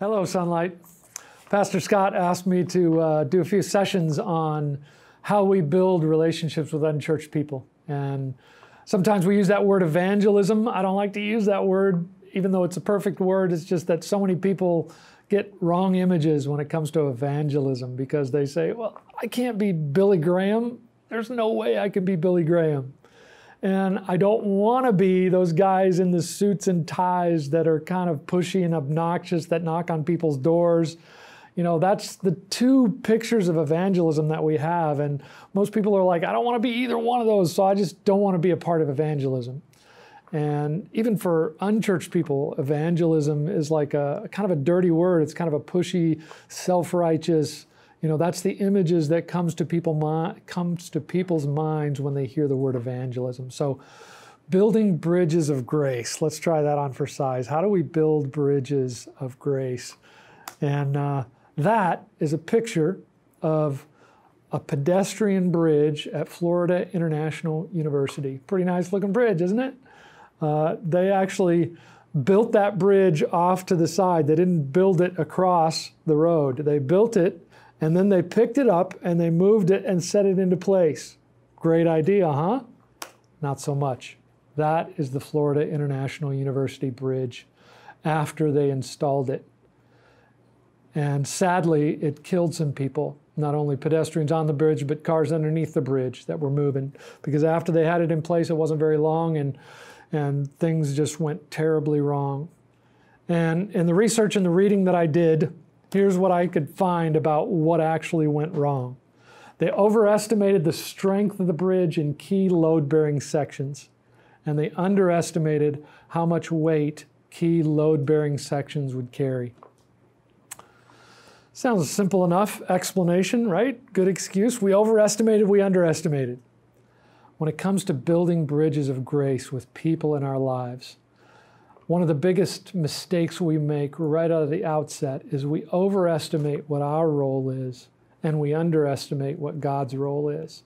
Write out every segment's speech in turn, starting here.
Hello, Sunlight. Pastor Scott asked me to do a few sessions on how we build relationships with unchurched people. And sometimes we use that word evangelism. I don't like to use that word, even though it's a perfect word. It's just that so many people get wrong images when it comes to evangelism because they say, well, I can't be Billy Graham. There's no way I can be Billy Graham. And I don't want to be those guys in the suits and ties that are kind of pushy and obnoxious that knock on people's doors. You know, that's the two pictures of evangelism that we have. And most people are like, I don't want to be either one of those, so I just don't want to be a part of evangelism. And even for unchurched people, evangelism is like a kind of a dirty word. It's kind of a pushy, self-righteous. You know, that's the images that comes to people's minds when they hear the word evangelism. So building bridges of grace. Let's try that on for size. How do we build bridges of grace? And that is a picture of a pedestrian bridge at Florida International University. Pretty nice looking bridge, isn't it? They actually built that bridge off to the side. They didn't build it across the road. They built it, and then they picked it up and they moved it and set it into place. Great idea, huh? Not so much. That is the Florida International University Bridge after they installed it. And sadly, it killed some people, not only pedestrians on the bridge, but cars underneath the bridge that were moving. Because after they had it in place, it wasn't very long, and things just went terribly wrong. And in the research and the reading that I did, here's what I could find about what actually went wrong. They overestimated the strength of the bridge in key load-bearing sections, and they underestimated how much weight key load-bearing sections would carry. Sounds simple enough explanation, right? Good excuse. We overestimated, we underestimated. When it comes to building bridges of grace with people in our lives, one of the biggest mistakes we make right out of the outset is we overestimate what our role is and we underestimate what God's role is.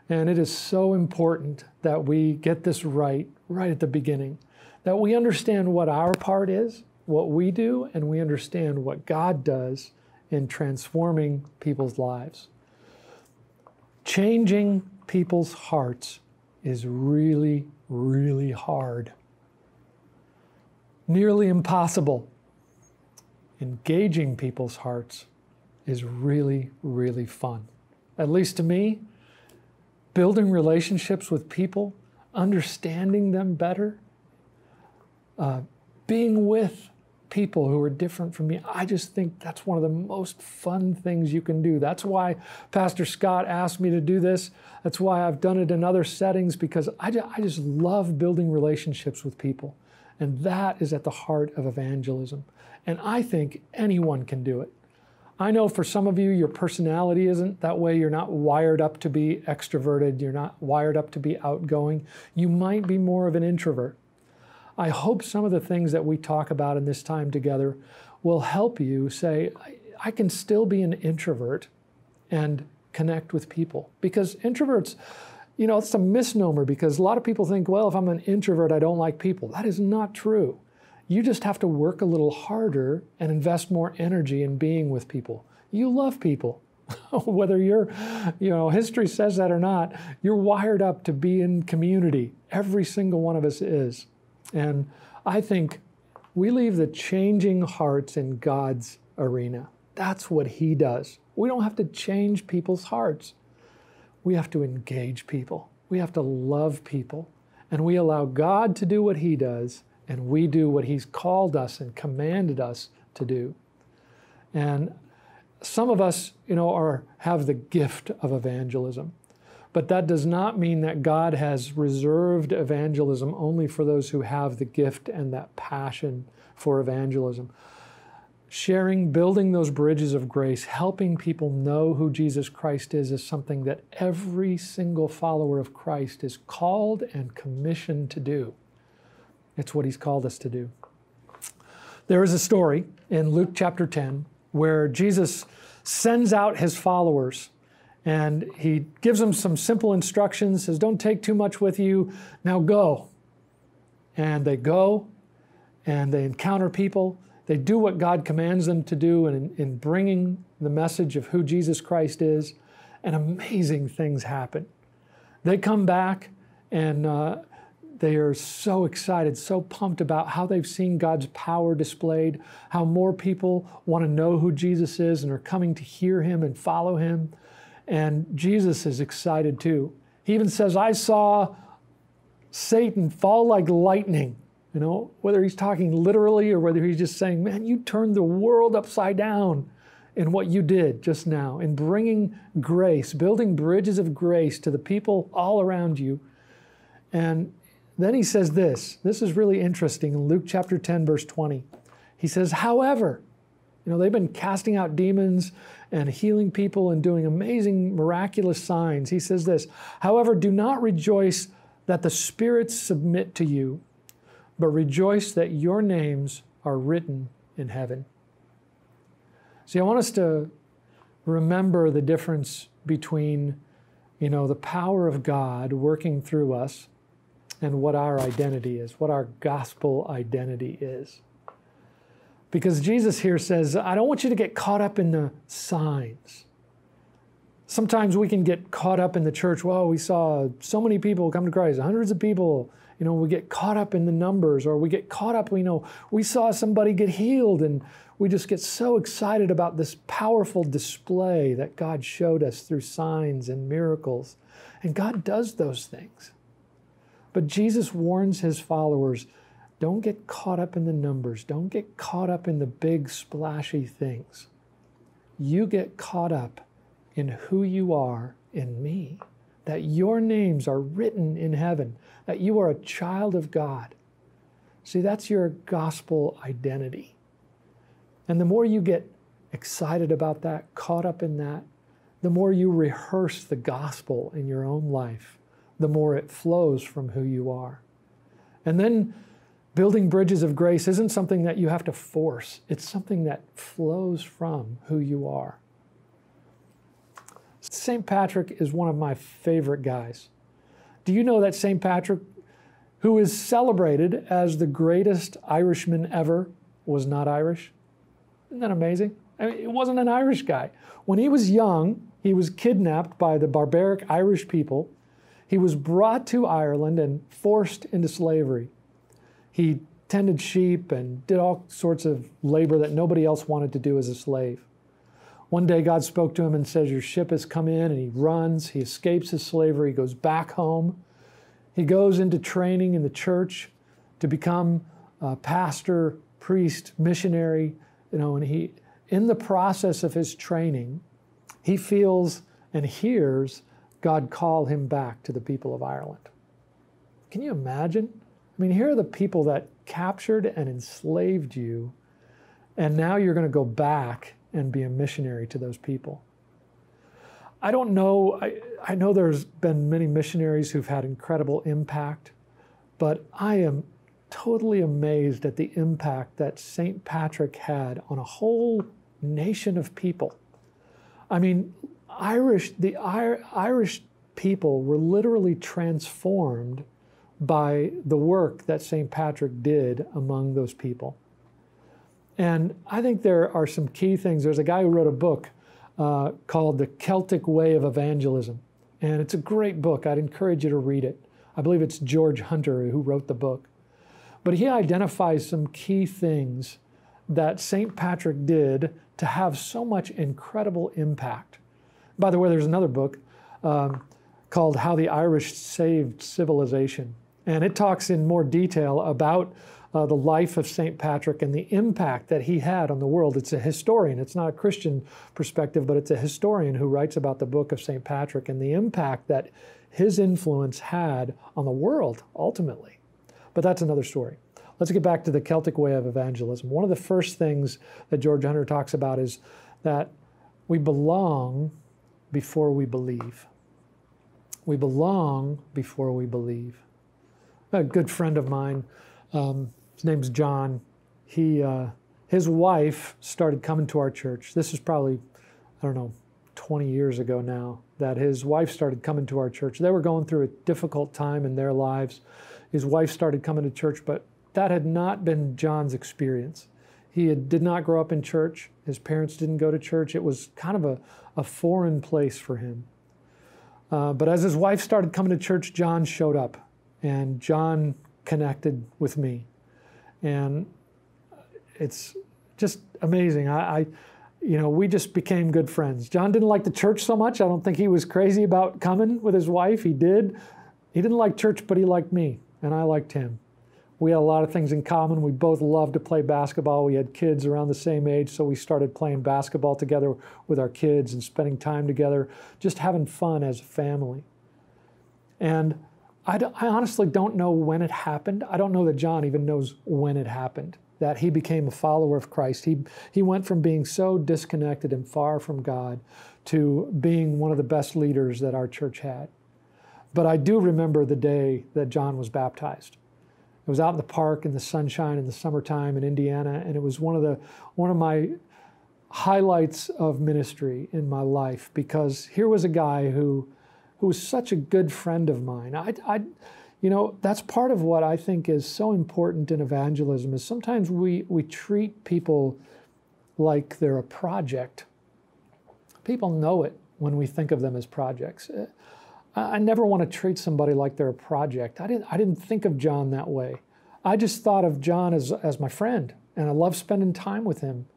And it is so important that we get this right at the beginning, that we understand what our part is, what we do, and we understand what God does in transforming people's lives. Changing people's hearts is really, really hard. Nearly impossible. Engaging people's hearts is really, really fun. At least to me, building relationships with people, understanding them better, being with people who are different from me, I just think that's one of the most fun things you can do. That's why Pastor Scott asked me to do this. That's why I've done it in other settings, because I just love building relationships with people. And that is at the heart of evangelism. And I think anyone can do it. I know for some of you, your personality isn't that way. You're not wired up to be extroverted. You're not wired up to be outgoing. You might be more of an introvert. I hope some of the things that we talk about in this time together will help you say, I can still be an introvert and connect with people. Because introverts, you know, it's a misnomer, because a lot of people think, well, if I'm an introvert, I don't like people. That is not true. You just have to work a little harder and invest more energy in being with people. You love people. Whether you're, history says that or not, you're wired up to be in community. Every single one of us is. And I think we leave the changing hearts in God's arena. That's what He does. We don't have to change people's hearts. We have to engage people. We have to love people. And we allow God to do what He does, and we do what He's called us and commanded us to do. And some of us, have the gift of evangelism. But that does not mean that God has reserved evangelism only for those who have the gift and that passion for evangelism. Sharing, building those bridges of grace, helping people know who Jesus Christ is something that every single follower of Christ is called and commissioned to do. It's what He's called us to do. There is a story in Luke chapter 10 where Jesus sends out His followers. And He gives them some simple instructions, says, don't take too much with you, now go. And they go, and they encounter people, They do what God commands them to do in bringing the message of who Jesus Christ is, and amazing things happen. They come back and they are so excited, so pumped about how they've seen God's power displayed, how more people want to know who Jesus is and are coming to hear him and follow him. And Jesus is excited too. He even says, I saw Satan fall like lightning. You know, whether he's talking literally or whether he's just saying, man, you turned the world upside down in what you did just now, in bringing grace, building bridges of grace to the people all around you. And then he says this is really interesting in Luke chapter 10, verse 20. He says, however, you know, they've been casting out demons and healing people and doing amazing, miraculous signs. He says this, however, do not rejoice that the spirits submit to you, but rejoice that your names are written in heaven. See, I want us to remember the difference between, you know, the power of God working through us and what our identity is, what our gospel identity is. Because Jesus here says, I don't want you to get caught up in the signs. Sometimes we can get caught up in the church. Well, we saw so many people come to Christ, hundreds of people. You know, we get caught up in the numbers, or we get caught up, you know, we saw somebody get healed, and we just get so excited about this powerful display that God showed us through signs and miracles. And God does those things. But Jesus warns his followers, don't get caught up in the numbers. Don't get caught up in the big splashy things. You get caught up in who you are in me, that your names are written in heaven, that you are a child of God. See, that's your gospel identity. And the more you get excited about that, caught up in that, the more you rehearse the gospel in your own life, the more it flows from who you are. And then building bridges of grace isn't something that you have to force. It's something that flows from who you are. St. Patrick is one of my favorite guys. Do you know that St. Patrick, who is celebrated as the greatest Irishman ever, was not Irish? Isn't that amazing? I mean, it wasn't an Irish guy. When he was young, he was kidnapped by the barbaric Irish people. He was brought to Ireland and forced into slavery. He tended sheep and did all sorts of labor that nobody else wanted to do as a slave. One day God spoke to him and says, your ship has come in, and he runs, he escapes his slavery, he goes back home. He goes into training in the church to become a pastor, priest, missionary, you know, and he, in the process of his training, he feels and hears God call him back to the people of Ireland. Can you imagine? I mean, here are the people that captured and enslaved you, and now you're going to go back and be a missionary to those people. I don't know, I know there's been many missionaries who've had incredible impact, but I am totally amazed at the impact that St. Patrick had on a whole nation of people. I mean, the Irish people were literally transformed by the work that St. Patrick did among those people. And I think there are some key things. There's a guy who wrote a book called The Celtic Way of Evangelism. And it's a great book. I'd encourage you to read it. I believe it's George Hunter who wrote the book. But he identifies some key things that St. Patrick did to have so much incredible impact. By the way, there's another book called How the Irish Saved Civilization. And it talks in more detail about the life of St. Patrick and the impact that he had on the world. It's a historian. It's not a Christian perspective, but it's a historian who writes about the book of St. Patrick and the impact that his influence had on the world, ultimately. But that's another story. Let's get back to the Celtic way of evangelism. One of the first things that George Hunter talks about is that we belong before we believe. We belong before we believe. A good friend of mine, his name's John. His wife started coming to our church. This is probably, 20 years ago now, that his wife started coming to our church. They were going through a difficult time in their lives. His wife started coming to church, but that had not been John's experience. He did not grow up in church. His parents didn't go to church. It was kind of a foreign place for him. But as his wife started coming to church, John showed up, and John connected with me. And it's just amazing. We just became good friends. John didn't like the church so much. I don't think he was crazy about coming with his wife. He did. He didn't like church, but he liked me, and I liked him. We had a lot of things in common. We both loved to play basketball. We had kids around the same age, so we started playing basketball together with our kids and spending time together, just having fun as a family. And I honestly don't know when it happened. I don't know that John even knows when it happened, that he became a follower of Christ. He went from being so disconnected and far from God to being one of the best leaders that our church had. But I do remember the day that John was baptized. It was out in the park in the sunshine in the summertime in Indiana, and it was one of my highlights of ministry in my life, because here was a guy who was such a good friend of mine. That's part of what I think is so important in evangelism, is sometimes we treat people like they're a project. People know it when we think of them as projects. I never want to treat somebody like they're a project. I didn't think of John that way. I just thought of John as my friend, and I love spending time with him.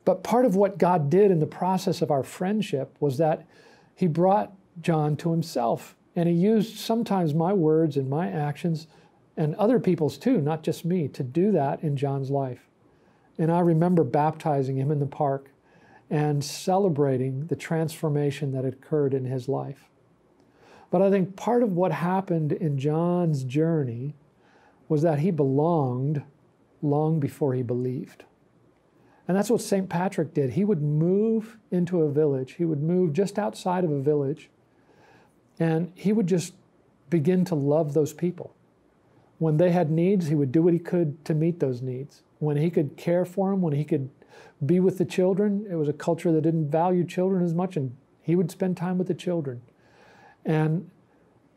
But part of what God did in the process of our friendship was that he brought John to himself, and he used sometimes my words and my actions, and other people's too, not just me, to do that in John's life. And I remember baptizing him in the park and celebrating the transformation that had occurred in his life. But I think part of what happened in John's journey was that he belonged long before he believed. And that's what St. Patrick did. He would move into a village. He would move just outside of a village, and he would just begin to love those people. When they had needs, he would do what he could to meet those needs. When he could care for them, when he could be with the children, it was a culture that didn't value children as much, and he would spend time with the children. And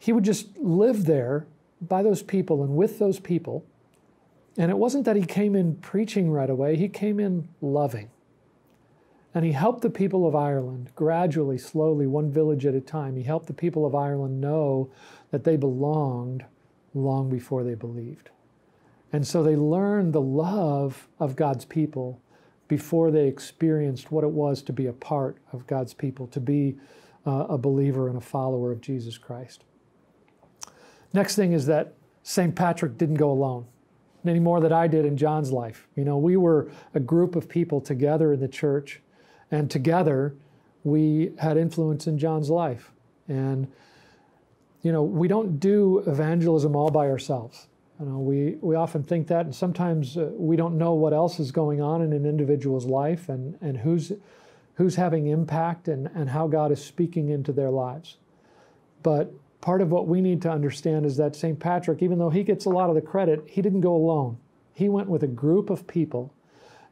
he would just live there by those people and with those people. And it wasn't that he came in preaching right away. He came in loving. And he helped the people of Ireland gradually, slowly, one village at a time. He helped the people of Ireland know that they belonged long before they believed. And so they learned the love of God's people before they experienced what it was to be a part of God's people, to be a believer and a follower of Jesus Christ. Next thing is that St. Patrick didn't go alone, any more than I did in John's life. We were a group of people together in the church, and together we had influence in John's life. And, we don't do evangelism all by ourselves. We often think that, and sometimes we don't know what else is going on in an individual's life and who's having impact and how God is speaking into their lives. But part of what we need to understand is that St. Patrick, even though he gets a lot of the credit, he didn't go alone. He went with a group of people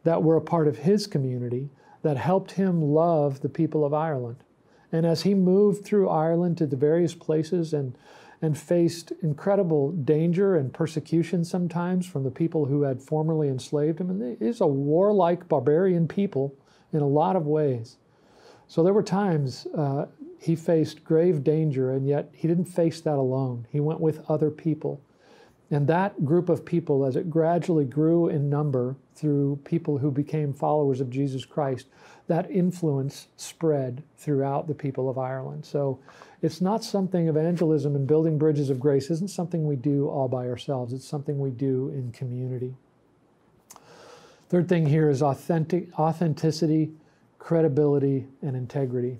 that were a part of his community that helped him love the people of Ireland. And as he moved through Ireland to the various places and faced incredible danger and persecution sometimes from the people who had formerly enslaved him, and he's a warlike, barbarian people in a lot of ways. So there were times he faced grave danger, and yet he didn't face that alone. He went with other people. And that group of people, as it gradually grew in number through people who became followers of Jesus Christ, that influence spread throughout the people of Ireland. So it's not something, evangelism and building bridges of grace isn't something we do all by ourselves. It's something we do in community. Third thing here is authenticity, credibility, and integrity.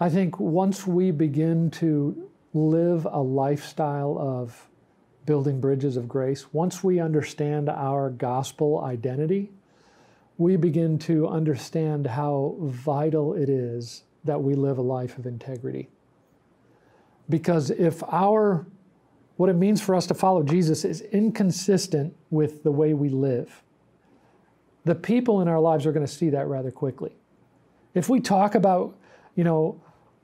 I think once we begin to live a lifestyle of building bridges of grace, once we understand our gospel identity, we begin to understand how vital it is that we live a life of integrity. Because if what it means for us to follow Jesus is inconsistent with the way we live, the people in our lives are going to see that rather quickly. If we talk about,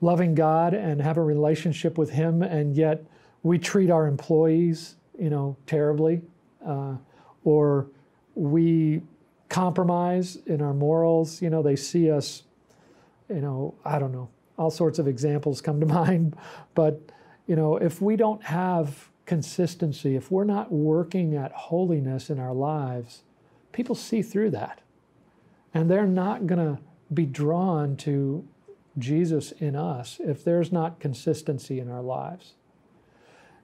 loving God and have a relationship with Him, and yet we treat our employees, terribly, or we compromise in our morals. They see us, I don't know, all sorts of examples come to mind. But, if we don't have consistency, if we're not working at holiness in our lives, people see through that. And they're not going to be drawn to Jesus in us if there's not consistency in our lives.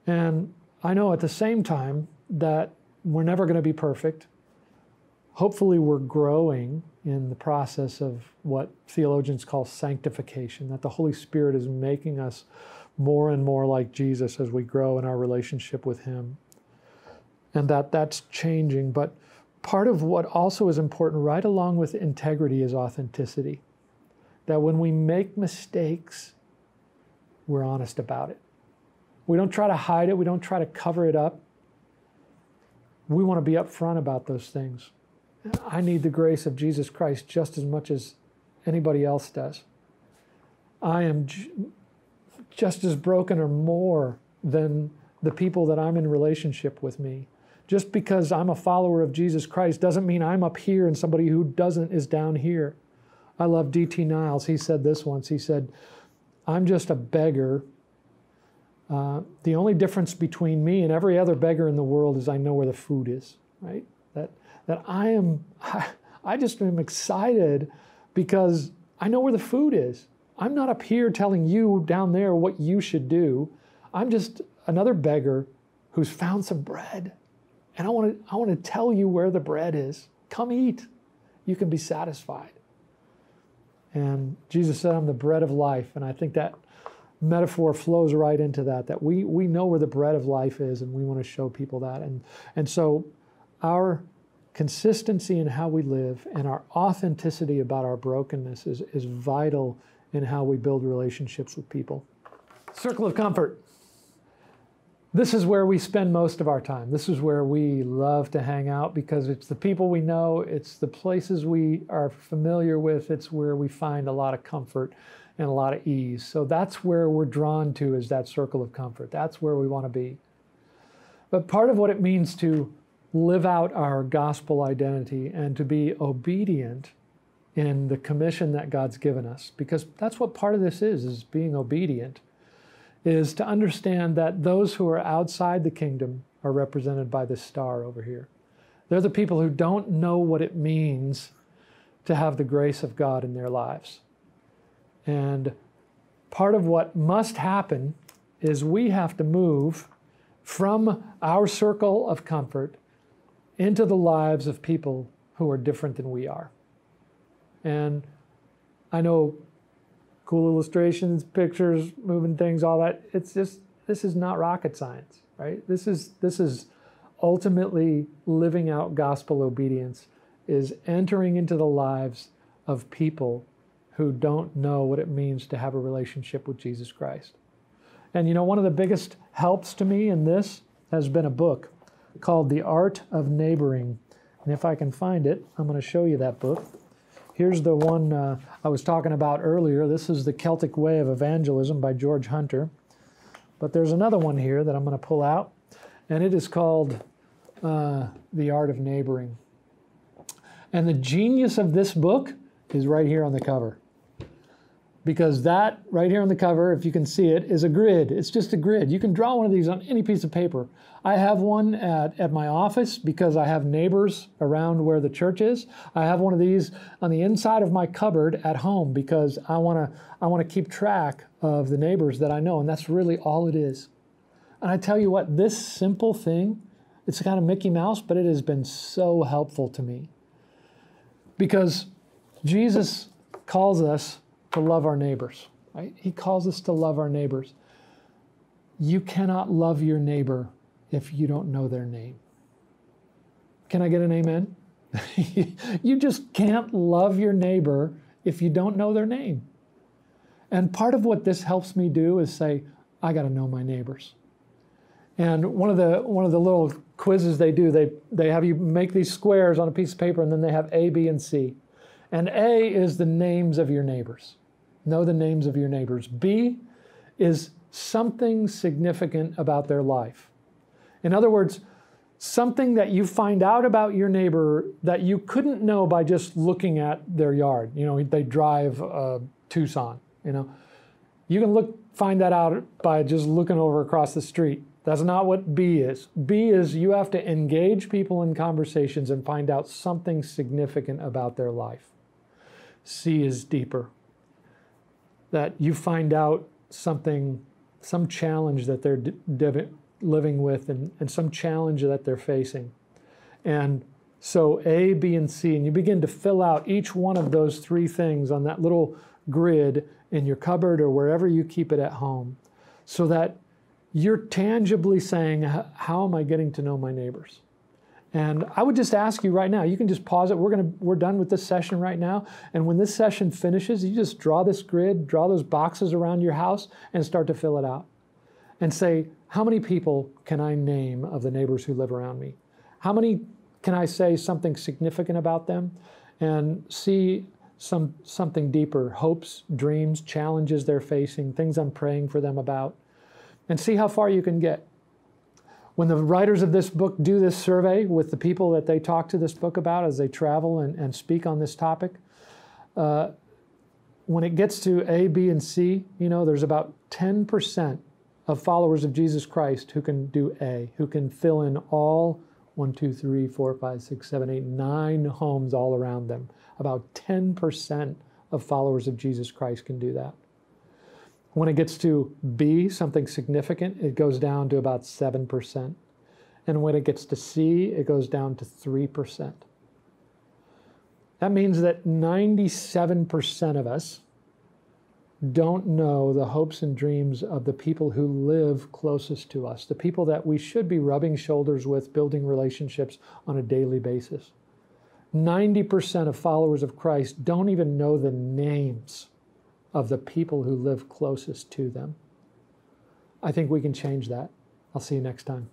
And I know at the same time that we're never going to be perfect. Hopefully we're growing in the process of what theologians call sanctification, that the Holy Spirit is making us more and more like Jesus as we grow in our relationship with Him. And that's changing. But part of what also is important right along with integrity is authenticity. That when we make mistakes, we're honest about it. We don't try to hide it. We don't try to cover it up. We want to be upfront about those things. I need the grace of Jesus Christ just as much as anybody else does. I am just as broken or more than the people that I'm in relationship with me. Just because I'm a follower of Jesus Christ doesn't mean I'm up here and somebody who doesn't is down here. I love D.T. Niles. He said this once. He said, I'm just a beggar. The only difference between me and every other beggar in the world is I know where the food is, right? That I just am excited because I know where the food is. I'm not up here telling you down there what you should do. I'm just another beggar who's found some bread. And I want to tell you where the bread is. Come eat. You can be satisfied. And Jesus said, I'm the bread of life. And I think that metaphor flows right into that we know where the bread of life is, and we want to show people that. And so our consistency in how we live and our authenticity about our brokenness is vital in how we build relationships with people. Circle of comfort. This is where we spend most of our time. This is where we love to hang out because it's the people we know, it's the places we are familiar with, it's where we find a lot of comfort and a lot of ease. So that's where we're drawn to, is that circle of comfort. That's where we want to be. But part of what it means to live out our gospel identity and to be obedient in the commission that God's given us, because that's what part of this is being obedient, is to understand that those who are outside the kingdom are represented by this star over here. They're the people who don't know what it means to have the grace of God in their lives. And part of what must happen is we have to move from our circle of comfort into the lives of people who are different than we are. And I know cool illustrations, pictures, moving things, all that. It's just, this is not rocket science, right? This is ultimately living out gospel obedience, is entering into the lives of people who don't know what it means to have a relationship with Jesus Christ. And one of the biggest helps to me in this has been a book called The Art of Neighboring. And if I can find it, I'm going to show you that book. Here's the one I was talking about earlier. This is The Celtic Way of Evangelism by George Hunter. But there's another one here that I'm going to pull out, and it is called The Art of Neighboring. And the genius of this book is right here on the cover. Because that right here on the cover, if you can see it, is a grid. It's just a grid. You can draw one of these on any piece of paper. I have one at my office because I have neighbors around where the church is. I have one of these on the inside of my cupboard at home because I want to keep track of the neighbors that I know, and that's really all it is. And I tell you what, this simple thing, it's kind of Mickey Mouse, but it has been so helpful to me. Because Jesus calls us to love our neighbors, right? He calls us to love our neighbors. You cannot love your neighbor if you don't know their name. Can I get an amen? You just can't love your neighbor if you don't know their name. And part of what this helps me do is say, I got to know my neighbors. And one of the little quizzes they do, they have you make these squares on a piece of paper, and then they have A, B, and C. And A is the names of your neighbors. Know the names of your neighbors. B is something significant about their life. In other words, something that you find out about your neighbor that you couldn't know by just looking at their yard. You know, they drive a Tucson, you know. You can find that out by just looking over across the street. That's not what B is. B is you have to engage people in conversations and find out something significant about their life. C is deeper. That you find out something, some challenge that they're living with and some challenge that they're facing. And so A, B, and C, and you begin to fill out each one of those three things on that little grid in your cupboard or wherever you keep it at home, so that you're tangibly saying, how am I getting to know my neighbors? And I would just ask you right now, you can just pause it. We're done with this session right now. And when this session finishes, you just draw this grid, draw those boxes around your house and start to fill it out. And say, how many people can I name of the neighbors who live around me? How many can I say something significant about them? And see something deeper, hopes, dreams, challenges they're facing, things I'm praying for them about. And see how far you can get. When the writers of this book do this survey with the people that they talk to this book about as they travel and speak on this topic, when it gets to A, B, and C, you know, there's about 10% of followers of Jesus Christ who can do A, who can fill in all 1, 2, 3, 4, 5, 6, 7, 8, 9 homes all around them. About 10% of followers of Jesus Christ can do that. When it gets to B, something significant, it goes down to about 7%. And when it gets to C, it goes down to 3%. That means that 97% of us don't know the hopes and dreams of the people who live closest to us, the people that we should be rubbing shoulders with, building relationships on a daily basis. 90% of followers of Christ don't even know the names of the people who live closest to them. I think we can change that. I'll see you next time.